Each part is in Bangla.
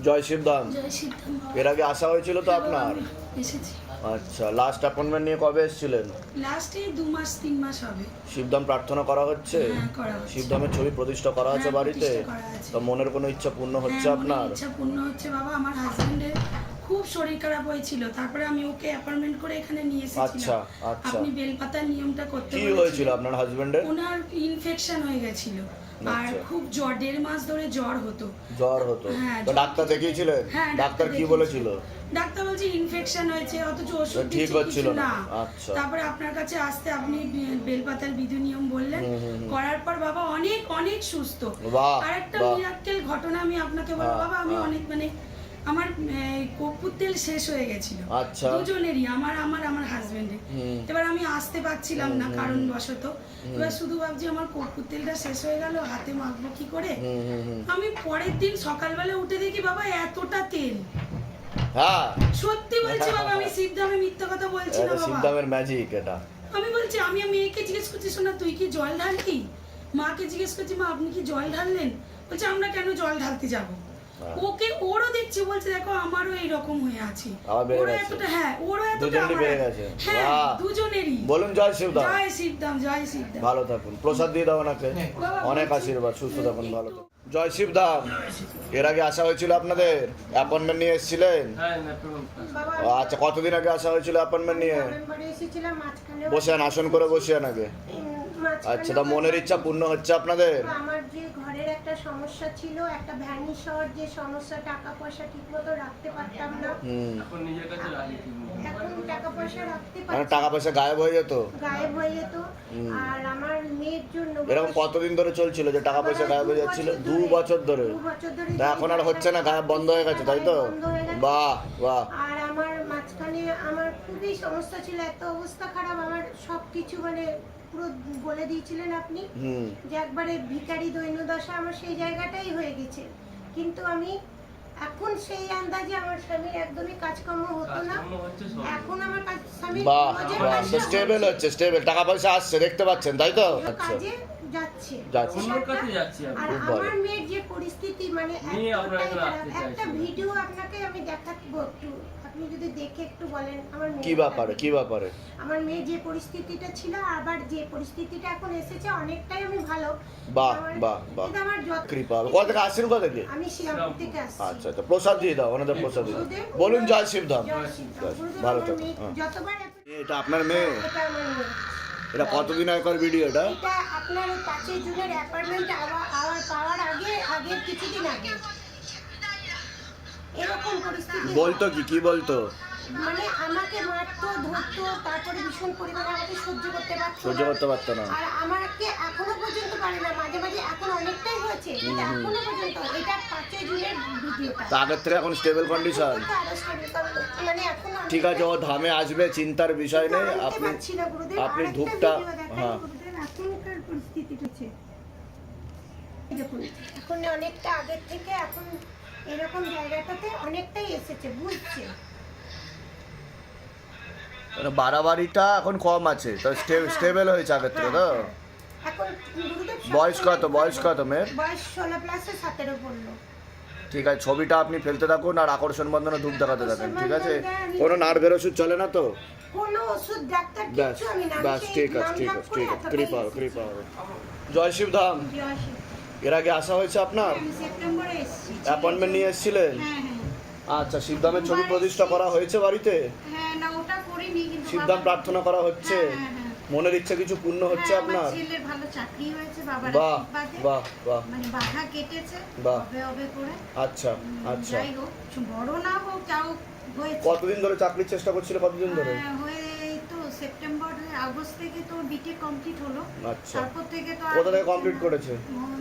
জয় শিবধাম। জয় সিদ্ধাম এর আগে আসা হয়েছিল তো আপনার? এসেছি। আচ্ছা, লাস্ট অ্যাপয়েন্টমেন্ট নিয়ে কবে এসেছিলেন? লাস্টে 2 মাস 3 মাস হবে। শিবধাম প্রার্থনা করা হচ্ছে? হ্যাঁ, করা হচ্ছে। শিবধামের ছবি প্রতিষ্ঠা করা আছে হ্যাঁ, বাড়িতে? প্রতিষ্ঠা করা আছে। তো মনের কোনো ইচ্ছা পূর্ণ হচ্ছে হ্যাঁ, আপনার? মনের ইচ্ছা পূর্ণ হচ্ছে বাবা। আমার হাজবেন্ডের খুব শরীর খারাপ হয়েছিল, তারপরে আমি ওকে অ্যাপয়েন্টমেন্ট করে এখানে নিয়ে আচ্ছা এসেছিলাম। আচ্ছা। আপনি বেলপাতার নিয়মটা করতে কি বলেছিলেন। হয়েছিল আপনার হাজবেন্ডের? ওনার ইনফেকশন হয়ে গেছিল আর আচ্ছা। খুব জ্বর, 1.5 মাস ধরে জ্বর হতো। জ্বর হতো? হ্যাঁ, তো জ্বর ডাক্তার থেকে- দেখিয়েছিলেন? হ্যাঁ, ডাক্তার কি দেখিয়েছি। বলেছিল? ডাক্তার বলছে ইনফেকশন হয়েছে, অথচ ওষুধ ঠিক দিচ্ছে হচ্ছিল কিছু না। না। আচ্ছা। তারপরে আপনার কাছে আসতে আপনি বেলপাতার বিধি নিয়ম বললেন, করার পর বাবা অনেক অনেক সুস্থ। বাহ, আর একটা বাহ। মিরাক্কেল ঘটনা আমি আপনাকে বলবো হ্যাঁ, বাবা। আমি হ্যাঁ। অনেক আমার কর্পূর তেল শেষ হয়ে গেছিল আচ্ছা। দুজনেরই, আমার হাজবেন্ডের। এবার আমি আসতে পারছিলাম না কারণবশত। এবার শুধু ভাবছি আমার কর্পূর তেলটা শেষ হয়ে গেল, হাতে মাখবো কি করে। আমি পরের দিন সকালবেলা উঠে দেখি বাবা এতটা তেল। হ্যাঁ, সত্যি বলছি বাবা, আমি সিদ্ধামে মিথ্যা কথা বলছি না এটা বাবা। শিবধামের ম্যাজিক এটা। আমি বলছি, আমি মেয়েকে জিজ্ঞেস করছি, শোনা তুই কি জল ঢালতি? মাকে জিজ্ঞেস করছি, মা আপনি কি জল ঢাললেন? বলছে আমরা কেন জল ঢালতে যাব। ওকে ওরও দেখছি, বলছে দেখো আমারও এইরকম হয়ে আছে। আবার বেড়ে ওরও গেছে। এতটা, হ্যাঁ ওরও এতটা দুজনেরই আমার বেড়ে এত- গেছে। হ্যাঁ, বাহ। দুজনেরই। বলুন জয় শিবধাম। জয় শিবধাম, জয় শিবধাম। ভালো থাকুন, প্রসাদ দিয়ে দাও ওনাকে। বাবা, অনেক বলছি- আশীর্বাদ, সুস্থ থাকুন, ভালো থাকুন। জয় শিবধাম। এর আগে আসা হয়েছিল আপনাদের? অ্যাপয়েন্টমেন্ট নিয়ে এসেছিলেন? বাবা, আচ্ছা, কতদিন আগে আসা হয়েছিল অ্যাপয়েন্টমেন্ট নিয়ে? নভেম্বরে এসেছিলাম, মাঝখানে বসে আন, আসন করে বসে আন আগে। মাঝখানে আচ্ছা, তা মনের ইচ্ছা পূর্ণ হচ্ছে আপনাদের? আমার যে ঘরের একটা সমস্যা ছিল, একটা ভ্যানিশ হওয়ার যে সমস্যা, টাকা পয়সা ঠিকমতো রাখতে পারতাম না। এখন নিজের কাছে রাখি ঠিকমতো। এখন টাকা পয়সা রাখতে মানে পারছি, টাকা পয়সা গায়েব হয়ে যেত? গায়েব হয়ে যেত। আর আমার মেয়ের জন্য এরকম কতদিন ধরে চলছিল যে টাকা পয়সা গায়েব হয়ে যাচ্ছিল? 2 বছর ধরে? 2 বছর ধরে তা এখন আর হচ্ছে না, গায়েব বন্ধ হয়ে গেছে, তাই তো? বন্ধ হয়ে গেছে। বাহ বাহ। আর আমার মাঝখানে আমার খুবই সমস্যা ছিল, এত অবস্থা খারাপ, আমার সবকিছু পুরো বলে দিয়েছিলেন আপনি যে একবারে ভিখারি দৈন্যদশা আমার সেই জায়গাটাই হয়ে গেছে। কিন্তু আমি এখন সেই আন্দাজে আমার স্বামীর একদমই কাজকর্ম হতো না। কাজকর্ম হচ্ছে সব। এখন আমার স্বামীর বাহ রোজের বাহ, কাজটা স্টেবল হচ্ছে, স্টেবল, টাকা পয়সা আসছে, দেখতে পাচ্ছেন, তাই তো? আচ্ছা, কাজে যাচ্ছে। যাচ্ছে। অন্যর কাছে যাচ্ছি আমি। আর খুব ভালো। আমার মেয়ের যে পরিস্থিতি নিয়ে এতটাই আপনাকে খারাপ। রাখতে একটা চাইছি। ভিডিও আপনাকে আমি দেখাবো, একটু আপনি যদি দেখে একটু বলেন আমার কি ব্যাপারে, কি ব্যাপারে? আমার মেয়ে যে পরিস্থিতিটা ছিল আবার যে পরিস্থিতিটা এখন এসেছে, অনেকটাই আমি ভালো। বাহ আমার- বাহ বাহ, কিন্তু আমার কৃপা। কোথা থেকে আসছেন, কোথা থেকে? আমি শ্রীরামপুর থেকে আসছি। আচ্ছা আচ্ছা, প্রসাদ দিয়ে দাও, ওনাদের প্রসাদ দিয়ে দাও। গুরুদেব, বলুন জয় শিবধাম। জয় শ্রীরাম। গুরুদেব, ভালো আমার থাকুন, মেয়ে হ্যাঁ। যতবার এটা আপনার মেয়ে? এটা আমার মেয়ে। এটা কতদিন আগের ভিডিও এটা? এটা আপনার ওই 5 জুনের অ্যাপার্টমেন্ট পাওয়ার আগের কিছুদিন আগে এরকম পরিস্থিতি। বলতো কি বলতো? আমাকে মারতো, ধরতো, তারপরে ভীষণ পরিমাণে আমাকে সহ্য করতে পারতো সহ্য করতে পারতো না? আর আমাকে এখনো পর্যন্ত পারে না। মাঝে মাঝে এখন অনেকটাই হয়েছে, কিন্তু এখনো পর্যন্ত এটা 5 জুনের ভিডিওটা। তা আগের থেকে এখন স্টেবল কন্ডিশন? এখন ঠিক আছে, ও ধামে আসবে, চিন্তার বিষয় নেই। আপনি আপনি ধূপটা, হ্যাঁ, এখনকার পরিস্থিতি হচ্ছে দেখুন, এখন অনেকটা আগের থেকে এখন এরকম জায়গাটাতে অনেকটাই এসেছে, বুঝছে। মানে বাড়াবাড়িটা এখন কম আছে, তো স্টেবল হয়েছে আগের থেকে তো? এখন গুরুদেব বয়স কত মেয়ের? বয়স 16 প্লাসে 17 পড়লো। ঠিক আছে, ছবিটা আপনি ফেলতে থাকুন আর আকর্ষণ বন্ধনে ধূপ দেখাতে থাকেন, ঠিক আছে? কোনো নার্ভের ওষুধ চলে না তো? কোনো ওষুধ ডাক্তার ব্যাস কিছু আমি না, আমি ব্যাস, সেই ঠিক আছে নাম ঠিক জপ আছে করে ঠিক আছে, এতটাই কৃপা এসেছি। কৃপা হবে। জয় শিবধাম। জয় শ্রী। এর আগে আসা হয়েছে আপনার? আমি সেপ্টেম্বরে এসেছি। অ্যাপয়েন্টমেন্ট নিয়ে এসেছিলেন? হ্যাঁ হ্যাঁ আচ্ছা, শিবধামের ছবি প্রতিষ্ঠা করা হয়েছে বাড়িতে? হ্যাঁ, না ওটা করিনি, কিন্তু শিবধাম প্রার্থনা করা হচ্ছে? হ্যাঁ, হ্যাঁ। মনের ইচ্ছা কিছু পূর্ণ হচ্ছে হ্যাঁ, আপনার? আমার ছেলের ভালো চাকরি হয়েছে, বাবার বাহ আশীর্বাদে। বাহ বাহ। বাধা কেটেছে, বাহ। হবে হবে করে। আচ্ছা আচ্ছা, যাই হোক, বড় না হোক, যাও হয়েছে। কতদিন ধরে চাকরির চেষ্টা করছিল, কতদিন ধরে? হয়ে এই তো সেপ্টেম্বর আগস্ট থেকে তো বিটেক কমপ্লিট হলো। আচ্ছা, তারপর থেকে তো কোথা থেকে কমপ্লিট করেছে?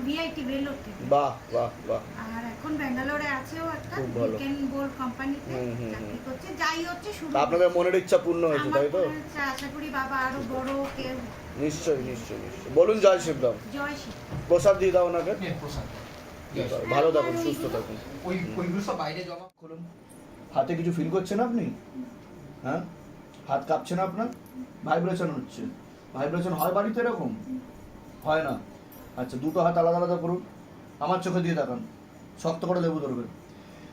ভিআইটি বেলোর থেকে। বাহ বাহ বাহ। আর এখন ব্যাঙ্গালোরে আছেও একটা খুব ভালো। উইকেন্ড বোর্ড কোম্পানিতে চাকরি করছে। যাই হচ্ছে শুরু। তা আপনাদের মনের ইচ্ছা পূর্ণ হয়েছে, তাই তো? আমার ইচ্ছা, আশা করি বাবা আরো বড় কেউ। নিশ্চয়ই নিশ্চয়ই নিশ্চয়ই। বলুন জয় শিবধাম। জয় শ্রী। প্রসাদ দিয়ে দাও ওনাকে। প্রসাদ ভালো থাকুন, সুস্থ থাকুন। ওইগুলো সব বাইরে জমা খুলুন। হাতে কিছু ফিল করছেন আপনি? হ্যাঁ, হাত কাঁপছে না আপনার? ভাইব্রেশন হচ্ছে? ভাইব্রেশন হয় বাড়িতে এরকম? হয় না? আচ্ছা, দুটো হাত আলাদা আলাদা করুন, আমার চোখে দিয়ে দেখান, শক্ত করে লেবু ধরবেন।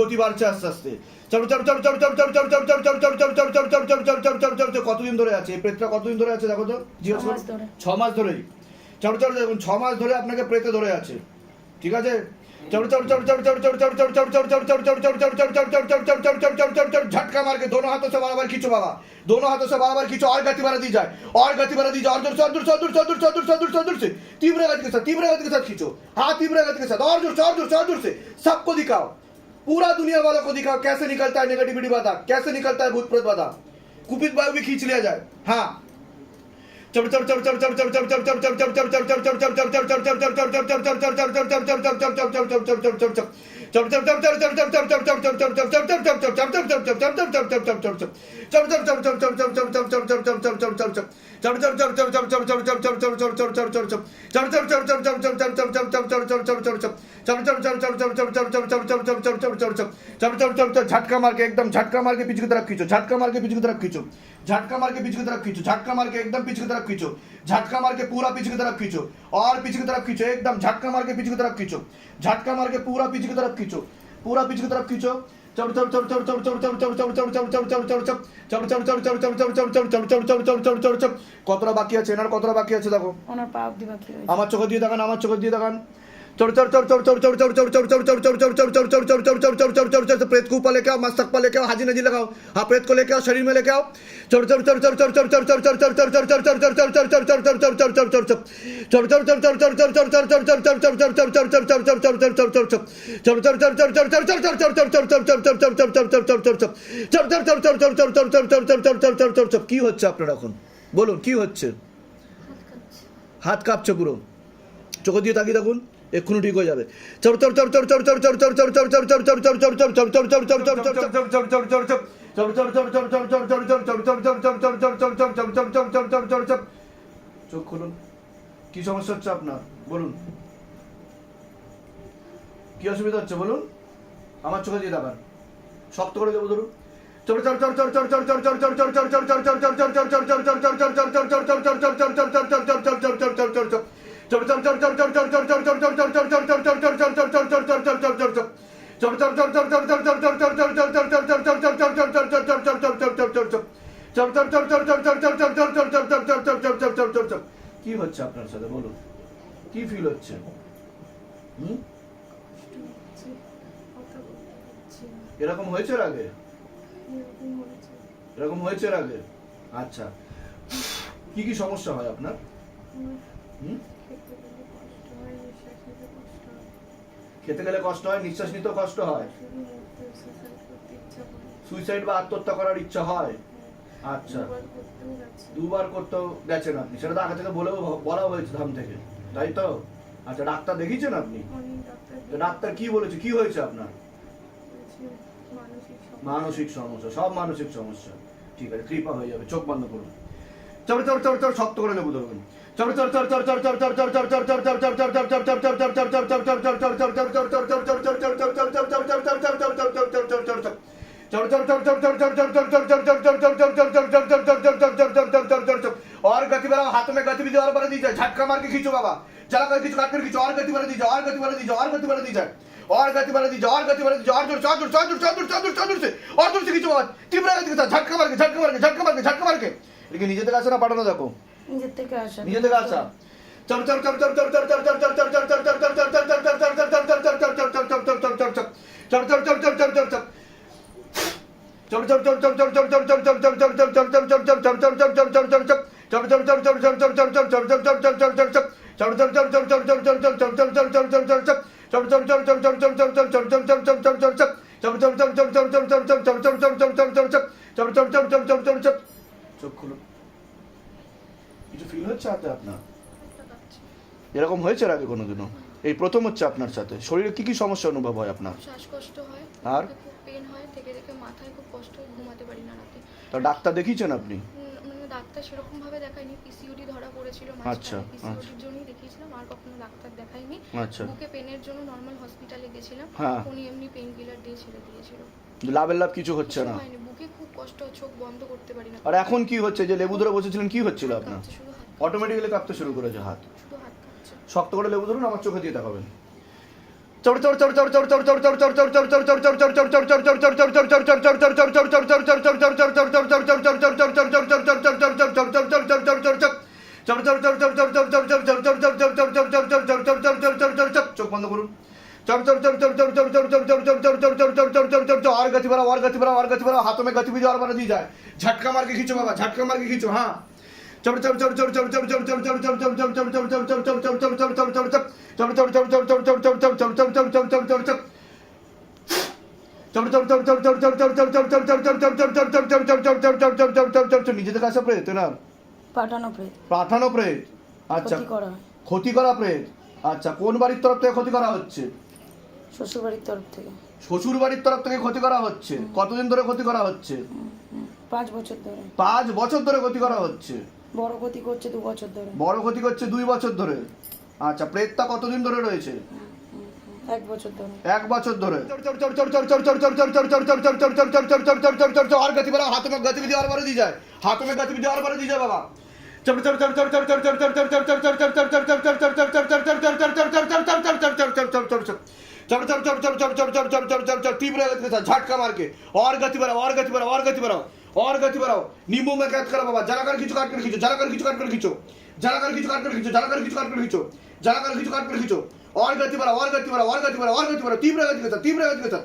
গতি বাড়ছে আস্তে আস্তে। কতদিন ধরে আছে এই প্রেতটা? কতদিন ধরে আছে দেখো তো, জিজ্ঞেস করো। 6 মাস ধরেই। দেখুন 6 মাস ধরে আপনাকে প্রেতে ধরে আছে, ঠিক আছে? झटका मार के दोनों हाथों से बराबर खींचो बाबा, दोनों हाथों से बराबर खींचो और गति बढ़ा दी जाए, और गति बढ़ा दी जाए, और दूर से तीव्र गति के साथ खींचो, हाँ तीव्र गति के साथ, और जोर से सबको दिखाओ, पूरा दुनिया वालों को दिखाओ कैसे निकलता है नेगेटिविटी बाधा, कैसे निकलता है भूत प्रेत बाधा। कुपित वायु भी खींच लिया जाए, हाँ झटका मार के एकदम, झटका मार के पीछे की तरफ खींचो, झटका मार के पीछे की तरफ खींचो, झटका मार के पीछे की तरफ खींचो, झटका मार के एकदम पीछे की तरफ खींचो, झटका मार के पूरा पीछे की तरफ खींचो, और पीछे की तरफ खींचो एकदम, झटका मार के पीछे की तरफ खींचो, झटका मार के पूरा पीछे की तरफ खींचो, पूरा पीछे की तरफ खींचो। কতটা বাকি আছে এনার, কতটা বাকি আছে দেখো ওনার পা অবধি বাকি রয়েছে। আমার চোখে দিয়ে দেখান, আমার চোখে দিয়ে দেখান। प्रेत को ऊपर लेके आओ, मस्तक पर लेके आओ, हाजी नजी लगाओ, हाँ प्रेत को लेके आओ, शरीर में लेके आओ, কি হচ্ছে আপনার এখন বলুন, কি হচ্ছে? হাত কাঁপছে পুরো, চোখ দিয়ে তাকিয়ে থাকুন, এক্ষুনি ঠিক হয়ে যাবে। চোখ খুলুন, কি সমস্যা হচ্ছে আপনার বলুন, কি অসুবিধা হচ্ছে বলুন, আমার চোখে দিয়ে তাকান, শক্ত করে দেবো ধরুন। কি হচ্ছে আপনার সাথে বলুন, কি ফিল হচ্ছে? এরকম হয়েছে এর আগে? এরকম হয়েছে এর আগে? আচ্ছা, কি কি সমস্যা হয় আপনার? খেতে গেলে কষ্ট হয়, নিঃশ্বাস নিতে কষ্ট হয়, সুইসাইড বা আত্মহত্যা করার ইচ্ছা হয়? আচ্ছা, দুবার করতেও গেছেন আপনি, সেটা তো আগে থেকে বলা হয়েছে ধাম থেকে, তাই তো? আচ্ছা, ডাক্তার দেখিয়েছেন আপনি? ডাক্তার কি বলেছে, কি হয়েছে আপনার? মানসিক সমস্যা, সব মানসিক সমস্যা। ঠিক আছে, কৃপা হয়ে যাবে, চোখ বন্ধ করুন, শক্ত করে নেবো ধরুন। और गति बढ़ाओ, हाथों में गति भी और बढ़ा दी जाए, झटका मार के खींचो बाबा, चला कर खींचो, काट कर खींचो, और गति बढ़ा दी जाए, और गति बढ़ा दी जाए, और गति बढ़ा दी जाए, और गति बढ़ा दी जाए, और गति बढ़ा दी जाए, और जोर से, और जोर से खींचो बाबा, तीव्र गति के साथ झटका मार के, झटका मार के, झटका मार के, झटका मार के। लेकिन नीचे तक आसा ना, पाठानो देखो, নিজের থেকে আসা, नीचे तक आसा। চোখ খুলুন, কিছু ফিল হচ্ছে হাতে আপনার? এরকম হয়েছে এর আগে কোনোদিনও? এই প্রথম হচ্ছে আপনার সাথে? শরীরে কি কি সমস্যা অনুভব হয় আপনার? শ্বাসকষ্ট হয়, আর খুব পেন হয়, থেকে থেকে মাথায় খুব কষ্ট হয়, ঘুমাতে পারি না রাতে। তো ডাক্তার দেখিয়েছেন আপনি? মানে ডাক্তার সেরকম ভাবে দেখাইনি, পিসিওডি ধরা পড়েছিল আচ্ছা, পিসিওডির জন্যই দেখিয়েছিলাম, আর কখনো ডাক্তার দেখাইনি। আচ্ছা, বুকে পেনের জন্য নর্মাল হসপিটালে গেছিলাম, হ্যাঁ। উনি এমনি পেইন কিলার দিয়ে ছেড়ে দিয়েছিল, লাভের লাভ কিছু হচ্ছে না। হয়নি, বুকে খুব কষ্ট, চোখ বন্ধ করতে পারি না। আর এখন কি হচ্ছে? যে লেবু ধরে বসেছিলেন, কি হচ্ছিল আপনার? কাঁপছে, শুধু হাত, অটোমেটিক্যালি কাঁপতে শুরু করেছে হাত। শুধু হাত কাঁপছে। শক্ত করে লেবু ধরুন, আমার চোখে দিয়ে তাকাবেন। চোখ বন্ধ করুন, और गति बढ़ाओ, और गति बढ़ाओ, और गति बढ़ाओ, हाथों में गतिविधि और बढ़ा दी जाए, झटका मार के खींचो बाबा, झटका मार के खींचो, हाँ। নিজে থেকে আসা প্রেত না? পাঠানো প্রেত। পাঠানো প্রেত, আচ্ছা, ক্ষতি করা প্রেত। আচ্ছা, কোন বাড়ির তরফ থেকে ক্ষতি করা হচ্ছে? শ্বশুর বাড়ির তরফ থেকে। শ্বশুর বাড়ির তরফ থেকে ক্ষতি করা হচ্ছে? কতদিন ধরে ক্ষতি করা হচ্ছে? 5 বছর ধরে। 5 বছর ধরে ক্ষতি করা হচ্ছে। বড় ক্ষতি করছে 2 বছর ধরে। বড় ক্ষতি করছে 2 বছর ধরে। আচ্ছা, প্রেতটা কতদিন ধরে রয়েছে? 1 বছর ধরে। 1 বছর ধরে। और गति बढ़ाओ, हाथों में गतिविधि और बढ़ा दी जाए, हाथों में गतिविधि और बढ़ा दी जाए बाबा। तीव्र गति के साथ झटका मार के, और गति बढ़ाओ, और गति बढ़ाओ, और गति बढ़ाओ, और गति बढ़ाओ। नींबू में कैद करो बाबा, जलाकर खींचो, काट कर खींचो, जलाकर खींचो, काट कर खींचो, जलाकर खींचो, काट कर खींचो, जलाकर खींचो, काट कर खींचो, जलाकर खींचो, काट कर खींचो, और गति बढ़ाओ, और गति बढ़ाओ, और गति बढ़ाओ, और गति बढ़ाओ, तीव्र गति के साथ, तीव्र गति के साथ।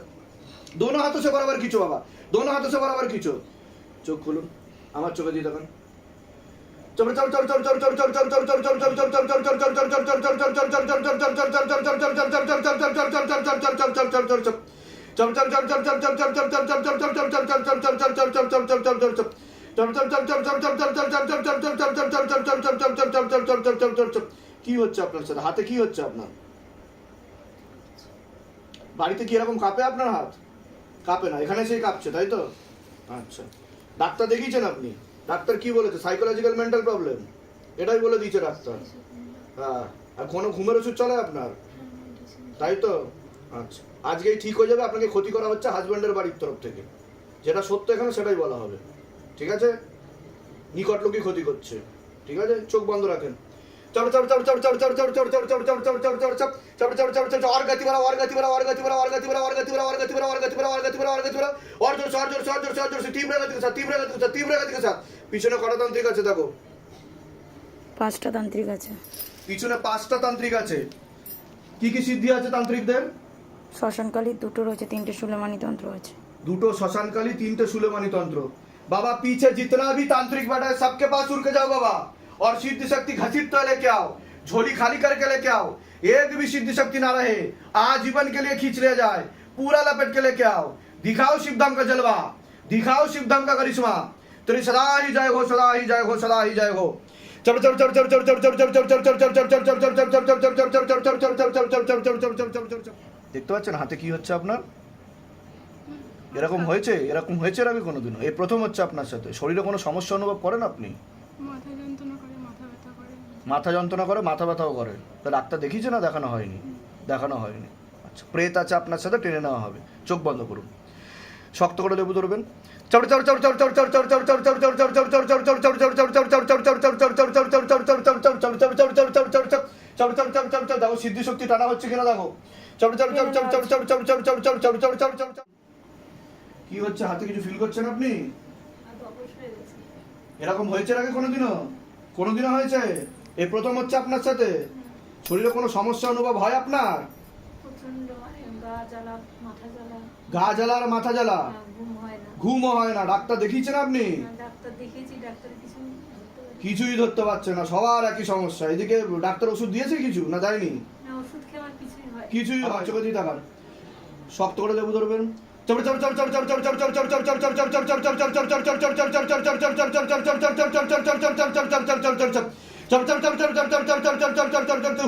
दोनों हाथों से बराबर खींचो बाबा, दोनों हाथों से बराबर खींचो। চোখ খুলুন, আমার চোখে দিয়ে দেখুন। কি হচ্ছে আপনার সাথে? হাতে কি হচ্ছে আপনার? বাড়িতে কি এরকম কাঁপে আপনার হাত? কাঁপে না, এখানে সেই কাঁপছে, তাই তো? আচ্ছা, ডাক্তার দেখিয়েছেন আপনি? ডাক্তার কি বলেছে? সাইকোলজিক্যাল মেন্টাল প্রবলেম, এটাই বলে দিয়েছে ডাক্তার। হ্যাঁ, আর কোনো ঘুমের ওষুধ চলে আপনার, তাই তো? আচ্ছা, আজকেই ঠিক হয়ে যাবে। আপনাকে ক্ষতি করা হচ্ছে হাজব্যান্ডের বাড়ির তরফ থেকে, যেটা সত্য এখানে সেটাই বলা হবে, ঠিক আছে? নিকট লোকই ক্ষতি করছে, ঠিক আছে? চোখ বন্ধ রাখেন। और गति बढ़ाओ, और गति बढ़ाओ, और गति बढ़ाओ, और गति बढ़ाओ, और गति बढ़ाओ, और गति बढ़ाओ, और गति बढ़ाओ, और गति बढ़ाओ, और गति बढ़ाओ, और गति बढ़ाओ, और जोर से, और जोर से, और जोर से, और जोर से, तीव्र गति के साथ, तीव्र गति के साथ, तीव्र गति के साथ। পিছনে কটা তান্ত্রিক আছে দেখো? 5টা তান্ত্রিক আছে। পিছনে 5টা তান্ত্রিক আছে। কি কি সিদ্ধি আছে তান্ত্রিকদের? শ্মশানকালী 2টো রয়েছে, 3টে সুলেমানি তন্ত্র আছে। 2টো শ্মশানকালী, 3টে সুলেমাनी तंत्र। बाबा पीछे जितना भी तांत्रिक बैठा है सबके पास उड़ के जाओ बाबा, और सिद्धि शक्ति घसीट तो लेके आओ, झोली खाली करके लेके आओ। एक भी सिद्धि शक्ति ना रहे, आजीवन के लिए खींच लिया जाए, पूरा लपेट के लेके आओ। दिखाओ शिवधाम का जलवा, दिखाओ शिवधाम का करिश्मा। तेरी सदा ही जय हो, सदा ही जय हो, सदा ही जय हो। দেখতে পাচ্ছেন হাতে কি হচ্ছে আপনার? এরকম হয়েছে? এরকম হয়েছে এর আগে কোনোদিনও? এই প্রথম হচ্ছে আপনার সাথে? শরীরে কোনো সমস্যা অনুভব করেন আপনি? মাথা যন্ত্রণা করে, মাথা ব্যথা করে। মাথা যন্ত্রণা করে, মাথা ব্যথাও করে। তা ডাক্তার দেখিয়েছে না? দেখানো হয়নি? দেখানো হয়নি। আচ্ছা, প্রেত আছে আপনার সাথে, টেনে নেওয়া হবে। চোখ বন্ধ করুন, শক্ত করে লেবু ধরবেন। দেখো সিদ্ধি শক্তি টানা হচ্ছে কিনা দেখো। কি হচ্ছে হাতে? কিছু ফিল করছেন আপনি? এরকম হয়েছে আগে কোনোদিনও? কোনোদিনও হয়েছে? এই প্রথম হচ্ছে আপনার সাথে? শরীরে কোনো সমস্যা অনুভব হয় আপনার? গা জ্বালা আর মাথা জ্বালা, ঘুমও হয় না। ডাক্তার দেখিয়েছেন আপনি? কিছুই ধরতে পারছে না, সবার একই সমস্যা। এদিকে ডাক্তার ওষুধ দিয়েছে কিছু না? দেয়নি? কিছুই হয়। চোখে দিয়ে তাকান, শক্ত করে লেবু ধরবেন।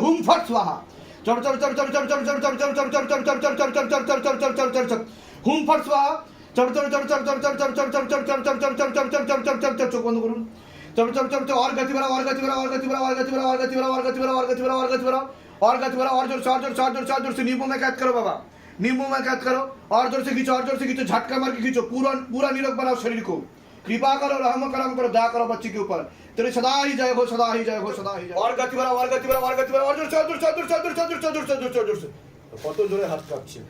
হুম ফট স্বাহা, হুম ফট স্বাহা। চোখ বন্ধ করুন। और गति बढ़ाओ, और गति बढ़ाओ, और गति बढ़ाओ, और गति बढ़ाओ, और गति बढ़ाओ, और गति बढ़ाओ, और गति बढ़ाओ, और गति बढ़ाओ, और गति बढ़ाओ, और जोर से, और जोर से, और जोर से, और जोर से। नींबू में कैद करो बाबा, नींबू में कैद करो, और जोर से खींचो, और जोर से खींचो, झटका मार के खींचो। पूरा पूरा निरोग बनाओ शरीर को। कृपा करो, रहम करम करो, दया करो बच्चे के ऊपर। तेरे सदा ही जय हो, सदा ही जय हो, सदा ही जय। और गति बढ़ाओ, और गति बढ़ाओ, और गति बढ़ाओ, और जोर से, और जोर से, और जोर से, और जोर से, और जोर से, और जोर से, और जोर से, और जोर से। কত জোরে হাত কাঁপছে।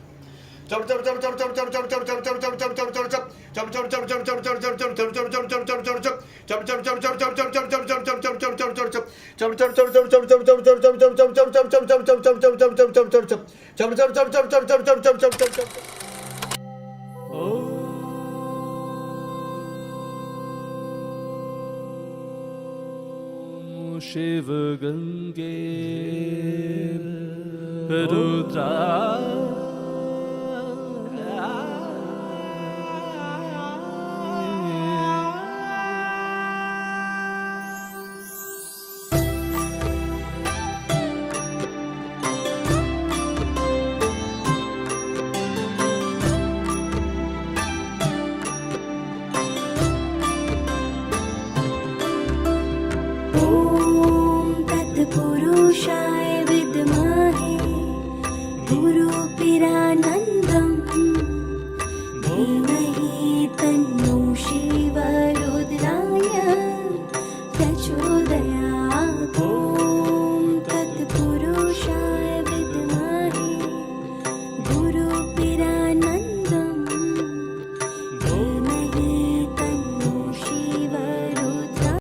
शिव गंगे रुद्रा पुरुषाय विद्महे गुरुपिरानन्दं धीमहि तन्नो शिव रुद्राय प्रचोदयात्।